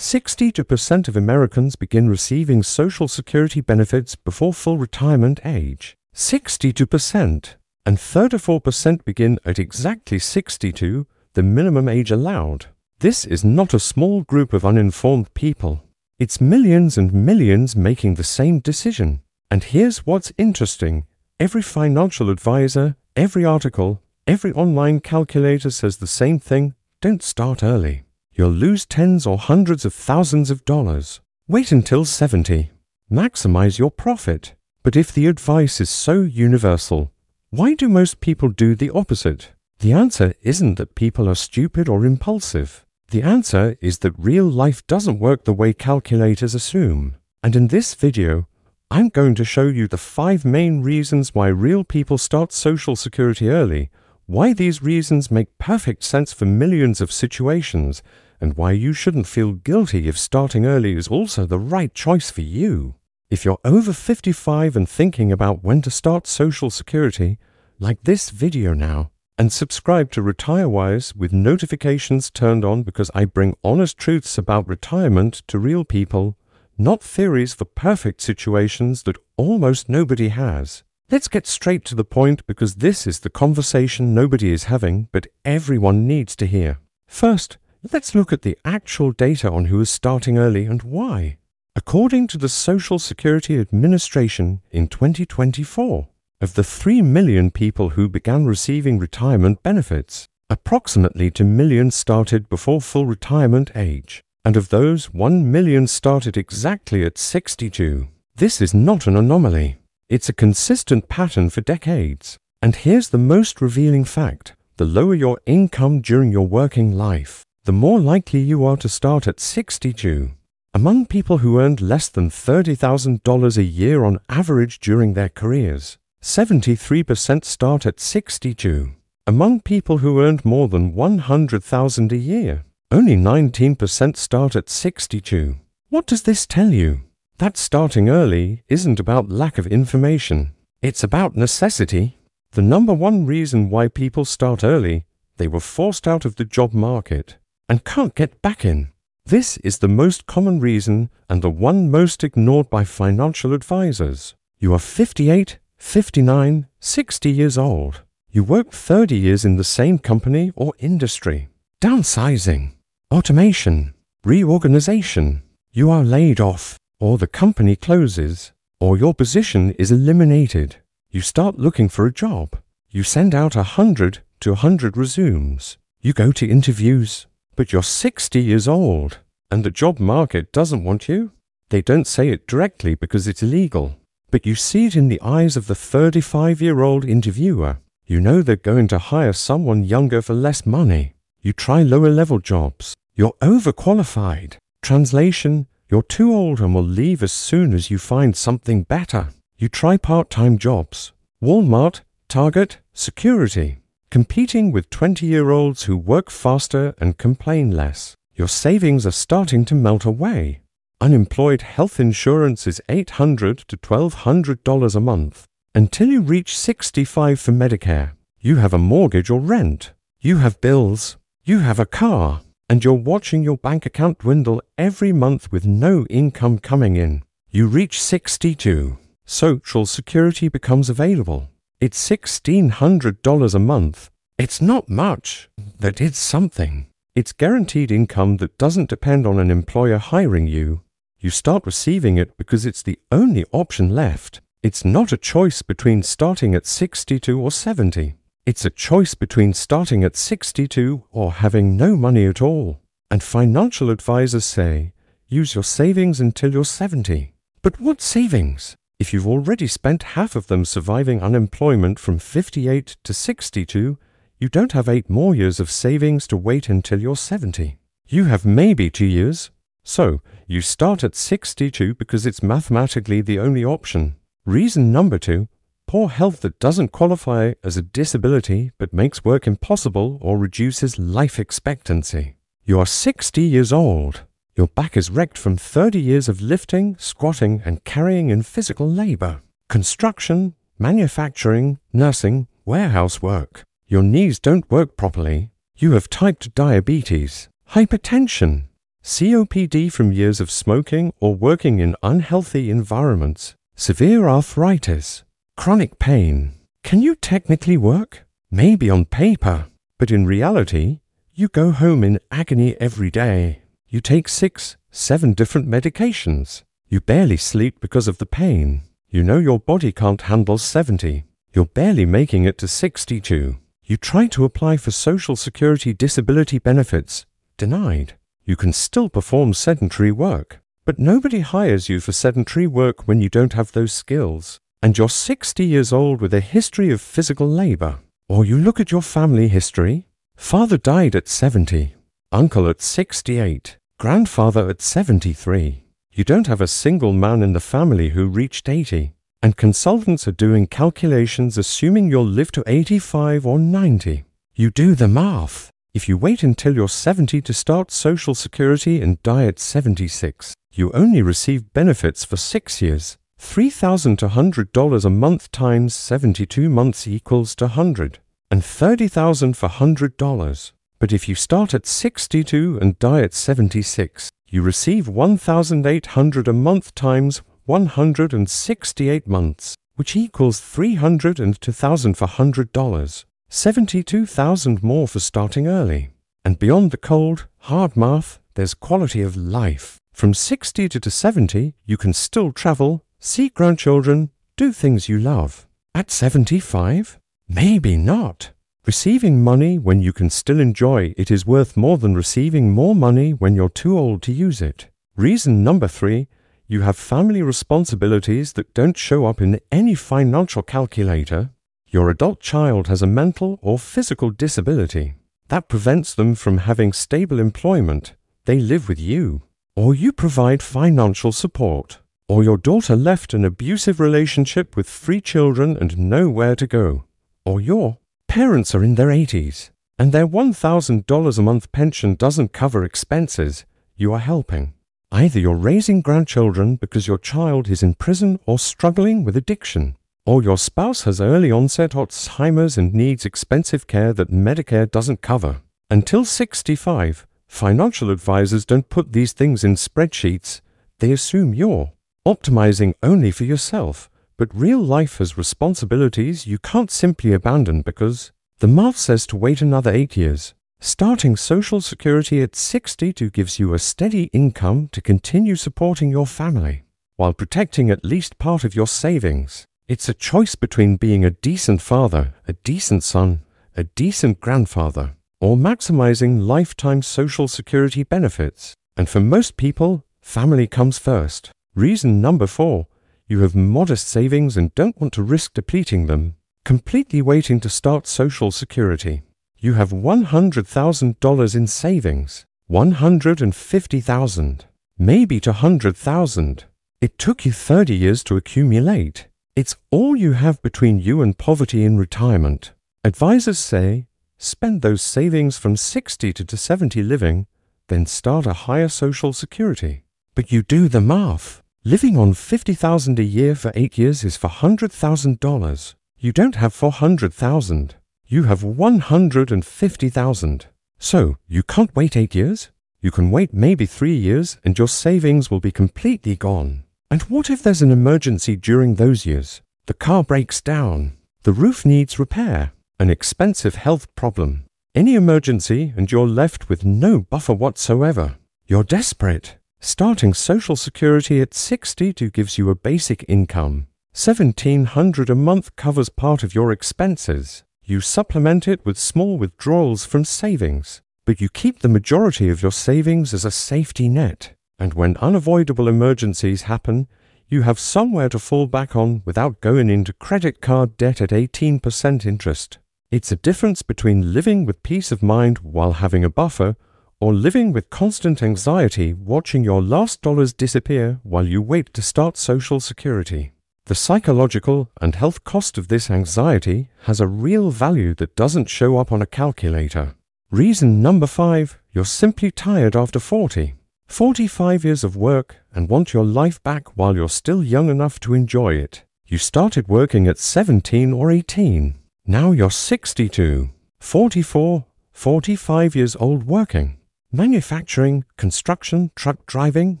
62% of Americans begin receiving Social Security benefits before full retirement age. 62%. And 34% begin at exactly 62, the minimum age allowed. This is not a small group of uninformed people. It's millions and millions making the same decision. And here's what's interesting. Every financial advisor, every article, every online calculator says the same thing. Don't start early. You'll lose tens or hundreds of thousands of dollars. Wait until 70. Maximize your profit. But if the advice is so universal, why do most people do the opposite? The answer isn't that people are stupid or impulsive. The answer is that real life doesn't work the way calculators assume. And in this video, I'm going to show you the 5 main reasons why real people start Social Security early, why these reasons make perfect sense for millions of situations, and why you shouldn't feel guilty if starting early is also the right choice for you. If you're over 55 and thinking about when to start Social Security, like this video now, and subscribe to RetireWise with notifications turned on because I bring honest truths about retirement to real people, not theories for perfect situations that almost nobody has. Let's get straight to the point because this is the conversation nobody is having but everyone needs to hear. First, let's look at the actual data on who is starting early and why. According to the Social Security Administration in 2024, of the 3 million people who began receiving retirement benefits, approximately 2 million started before full retirement age, and of those 1 million started exactly at 62. This is not an anomaly. It's a consistent pattern for decades. And here's the most revealing fact. The lower your income during your working life, the more likely you are to start at 62. Among people who earned less than $30,000 a year on average during their careers, 73% start at 62. Among people who earned more than $100,000 a year, only 19% start at 62. What does this tell you? That starting early isn't about lack of information. It's about necessity. The number one reason why people start early, they were forced out of the job market and can't get back in. This is the most common reason and the one most ignored by financial advisors. You are 58, 59, 60 years old. You work 30 years in the same company or industry. Downsizing, automation, reorganization. You are laid off, or the company closes, or your position is eliminated. You start looking for a job. You send out 100 to 100 resumes. You go to interviews, but you're 60 years old, and the job market doesn't want you. They don't say it directly because it's illegal, but you see it in the eyes of the 35-year-old interviewer. You know they're going to hire someone younger for less money. You try lower-level jobs. You're overqualified. Translation, you're too old and will leave as soon as you find something better. You try part-time jobs. Walmart, Target, security. Competing with 20-year-olds who work faster and complain less. Your savings are starting to melt away. Unemployed health insurance is $800 to $1,200 a month. Until you reach 65 for Medicare, you have a mortgage or rent. You have bills. You have a car. And you're watching your bank account dwindle every month with no income coming in. You reach 62. Social Security becomes available. It's $1,600 a month. It's not much, but it's something. It's guaranteed income that doesn't depend on an employer hiring you. You start receiving it because it's the only option left. It's not a choice between starting at 62 or 70. It's a choice between starting at 62 or having no money at all. And financial advisors say, use your savings until you're 70. But what savings? If you've already spent half of them surviving unemployment from 58 to 62, you don't have 8 more years of savings to wait until you're 70. You have maybe 2 years. So, you start at 62 because it's mathematically the only option. Reason number 2, poor health that doesn't qualify as a disability but makes work impossible or reduces life expectancy. You are 60 years old. Your back is wrecked from 30 years of lifting, squatting, and carrying in physical labor. Construction, manufacturing, nursing, warehouse work. Your knees don't work properly. You have type 2 diabetes, hypertension. COPD from years of smoking or working in unhealthy environments, severe arthritis, chronic pain. Can you technically work? Maybe on paper, but in reality, you go home in agony every day. You take 6, 7 different medications. You barely sleep because of the pain. You know your body can't handle 70. You're barely making it to 62. You try to apply for Social Security disability benefits. Denied. You can still perform sedentary work, but nobody hires you for sedentary work when you don't have those skills. And you're 60 years old with a history of physical labor. Or you look at your family history. Father died at 70, uncle at 68, grandfather at 73. You don't have a single man in the family who reached 80, and consultants are doing calculations assuming you'll live to 85 or 90. You do the math. If you wait until you're 70 to start Social Security and die at 76, you only receive benefits for 6 years. $3,000 to $100 a month times 72 months equals to 100, and $30,000 for $100. But if you start at 62 and die at 76, you receive $1,800 a month times 168 months, which equals $300 and $2,000 for $100, $72,000 more for starting early. And beyond the cold, hard math, there's quality of life. From 60 to 70, you can still travel, see grandchildren, do things you love. At 75? Maybe not. Receiving money when you can still enjoy it is worth more than receiving more money when you're too old to use it. Reason number 3, you have family responsibilities that don't show up in any financial calculator. Your adult child has a mental or physical disability. That prevents them from having stable employment. They live with you. Or you provide financial support. Or your daughter left an abusive relationship with 3 children and nowhere to go. Or your parents are in their 80s, and their $1,000 a month pension doesn't cover expenses. You are helping. Either you're raising grandchildren because your child is in prison or struggling with addiction. Or your spouse has early onset Alzheimer's and needs expensive care that Medicare doesn't cover. Until 65, financial advisors don't put these things in spreadsheets. They assume you're optimizing only for yourself. But real life has responsibilities you can't simply abandon because the math says to wait another 8 years. Starting Social Security at 62 gives you a steady income to continue supporting your family, while protecting at least part of your savings. It's a choice between being a decent father, a decent son, a decent grandfather, or maximizing lifetime Social Security benefits. And for most people, family comes first. Reason number 4, you have modest savings and don't want to risk depleting them, completely waiting to start Social Security. You have $100,000 in savings, $150,000, maybe to $100,000. It took you 30 years to accumulate. It's all you have between you and poverty in retirement. Advisors say, spend those savings from 60 to 70 living, then start a higher Social Security. But you do the math. Living on $50,000 a year for 8 years is for $100,000. You don't have $400,000. You have $150,000. So, you can't wait 8 years? You can wait maybe 3 years and your savings will be completely gone. And what if there's an emergency during those years? The car breaks down. The roof needs repair. An expensive health problem. Any emergency and you're left with no buffer whatsoever. You're desperate. Starting Social Security at 62 gives you a basic income. $1,700 a month covers part of your expenses. You supplement it with small withdrawals from savings, but you keep the majority of your savings as a safety net. And when unavoidable emergencies happen, you have somewhere to fall back on without going into credit card debt at 18% interest. It's a difference between living with peace of mind while having a buffer, or living with constant anxiety watching your last dollars disappear while you wait to start Social Security. The psychological and health cost of this anxiety has a real value that doesn't show up on a calculator. Reason number 5, you're simply tired after 40. 45 years of work and want your life back while you're still young enough to enjoy it. You started working at 17 or 18. Now you're 62, 44, 45 years old working. Manufacturing, construction, truck driving,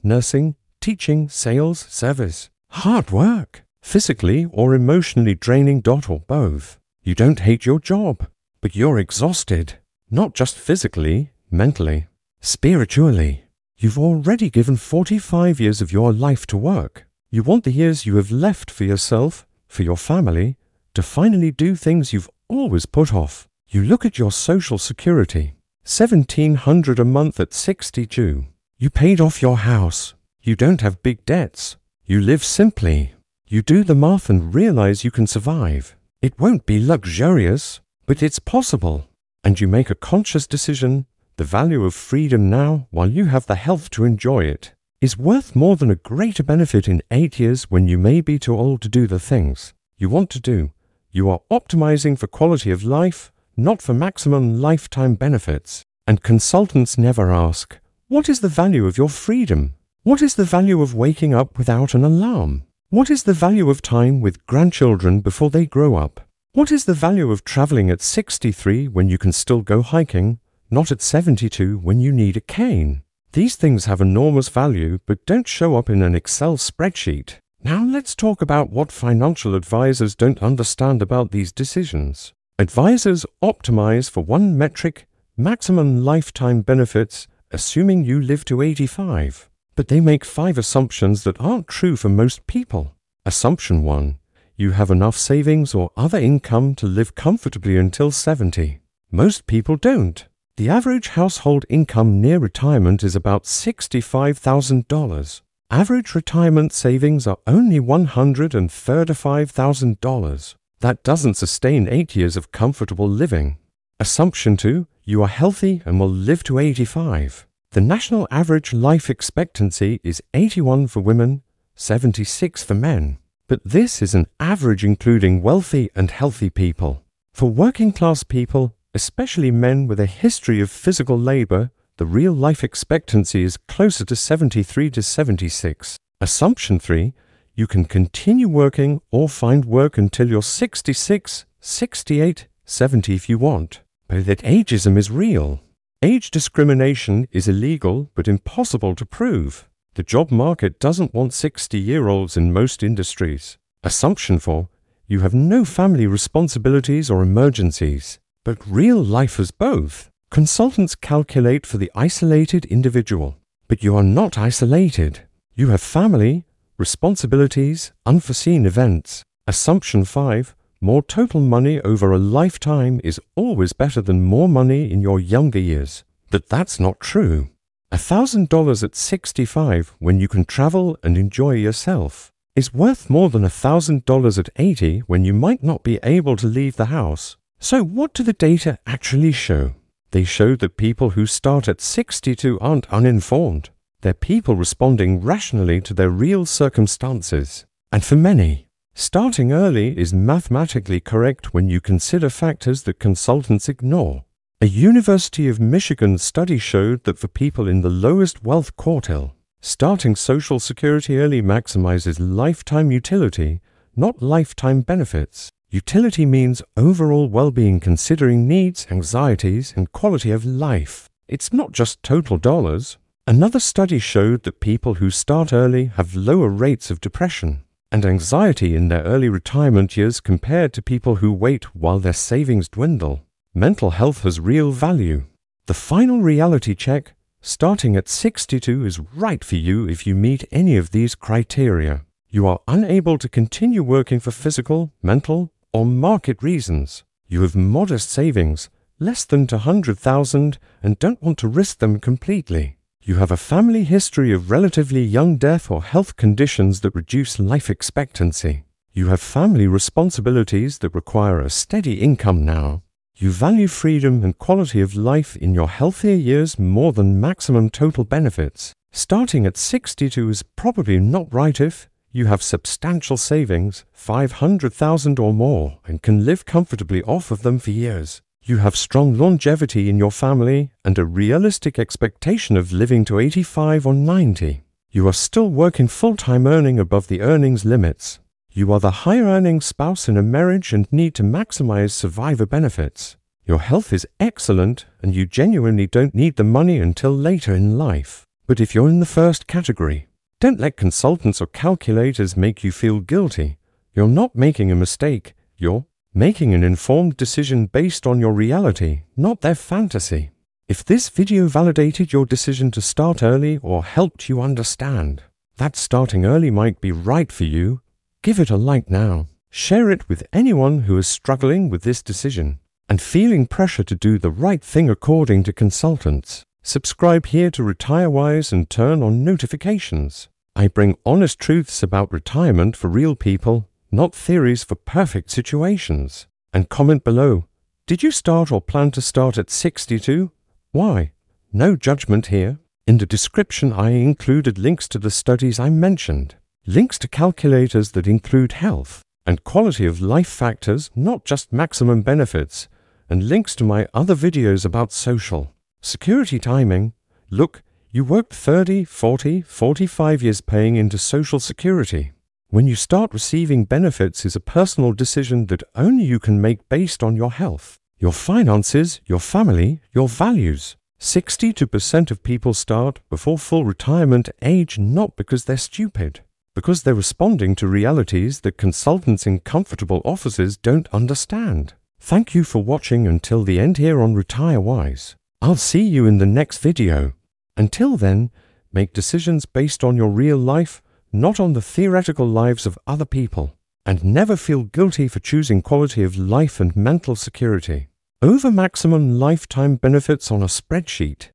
nursing, teaching, sales, service. Hard work. Physically or emotionally draining. Or both. You don't hate your job, but you're exhausted. Not just physically, mentally, spiritually. You've already given 45 years of your life to work. You want the years you have left for yourself, for your family, to finally do things you've always put off. You look at your Social Security. $1,700 a month at 62. You paid off your house. You don't have big debts. You live simply. You do the math and realize you can survive. It won't be luxurious, but it's possible. And you make a conscious decision. The value of freedom now, while you have the health to enjoy it, is worth more than a greater benefit in 8 years when you may be too old to do the things you want to do. You are optimizing for quality of life, not for maximum lifetime benefits. And consultants never ask, what is the value of your freedom? What is the value of waking up without an alarm? What is the value of time with grandchildren before they grow up? What is the value of traveling at 63 when you can still go hiking, not at 72 when you need a cane? These things have enormous value but don't show up in an Excel spreadsheet. Now let's talk about what financial advisors don't understand about these decisions. Advisors optimize for one metric, maximum lifetime benefits, assuming you live to 85. But they make 5 assumptions that aren't true for most people. Assumption 1. You have enough savings or other income to live comfortably until 70. Most people don't. The average household income near retirement is about $65,000. Average retirement savings are only $135,000. That doesn't sustain 8 years of comfortable living. Assumption 2. You are healthy and will live to 85. The national average life expectancy is 81 for women, 76 for men. But this is an average including wealthy and healthy people. For working class people, especially men with a history of physical labor, the real life expectancy is closer to 73 to 76. Assumption 3. You can continue working or find work until you're 66, 68, 70 if you want. But that ageism is real. Age discrimination is illegal but impossible to prove. The job market doesn't want 60-year-olds in most industries. Assumption 4. You have no family responsibilities or emergencies. But real life has both. Consultants calculate for the isolated individual. But you are not isolated. You have family, responsibilities, unforeseen events. Assumption 5. More total money over a lifetime is always better than more money in your younger years. But that's not true. $1,000 at 65 when you can travel and enjoy yourself is worth more than $1,000 at 80 when you might not be able to leave the house. So what do the data actually show? They show that people who start at 62 aren't uninformed. They're people responding rationally to their real circumstances. And for many, starting early is mathematically correct when you consider factors that consultants ignore. A University of Michigan study showed that for people in the lowest wealth quartile, starting Social Security early maximizes lifetime utility, not lifetime benefits. Utility means overall well-being considering needs, anxieties, and quality of life. It's not just total dollars. Another study showed that people who start early have lower rates of depression and anxiety in their early retirement years compared to people who wait while their savings dwindle. Mental health has real value. The final reality check, starting at 62, is right for you if you meet any of these criteria. You are unable to continue working for physical, mental, or market reasons. You have modest savings, less than $200,000, and don't want to risk them completely. You have a family history of relatively young death or health conditions that reduce life expectancy. You have family responsibilities that require a steady income now. You value freedom and quality of life in your healthier years more than maximum total benefits. Starting at 62 is probably not right if you have substantial savings, $500,000 or more, and can live comfortably off of them for years. You have strong longevity in your family and a realistic expectation of living to 85 or 90. You are still working full-time, earning above the earnings limits. You are the higher-earning spouse in a marriage and need to maximize survivor benefits. Your health is excellent and you genuinely don't need the money until later in life. But if you're in the first category, don't let consultants or calculators make you feel guilty. You're not making a mistake. You're making an informed decision based on your reality, not their fantasy. If this video validated your decision to start early or helped you understand that starting early might be right for you, give it a like now. Share it with anyone who is struggling with this decision and feeling pressure to do the right thing according to consultants. Subscribe here to RetireWise and turn on notifications. I bring honest truths about retirement for real people, not theories for perfect situations. And comment below, did you start or plan to start at 62? Why? No judgment here. In the description I included links to the studies I mentioned, links to calculators that include health and quality of life factors, not just maximum benefits, and links to my other videos about social security timing. Look, you worked 30, 40, 45 years paying into social security. When you start receiving benefits is a personal decision that only you can make based on your health, your finances, your family, your values. 62% of people start before full retirement age not because they're stupid, because they're responding to realities that consultants in comfortable offices don't understand. Thank you for watching until the end here on RetireWise. I'll see you in the next video. Until then, make decisions based on your real life, not on the theoretical lives of other people. And never feel guilty for choosing quality of life and mental security over maximum lifetime benefits on a spreadsheet.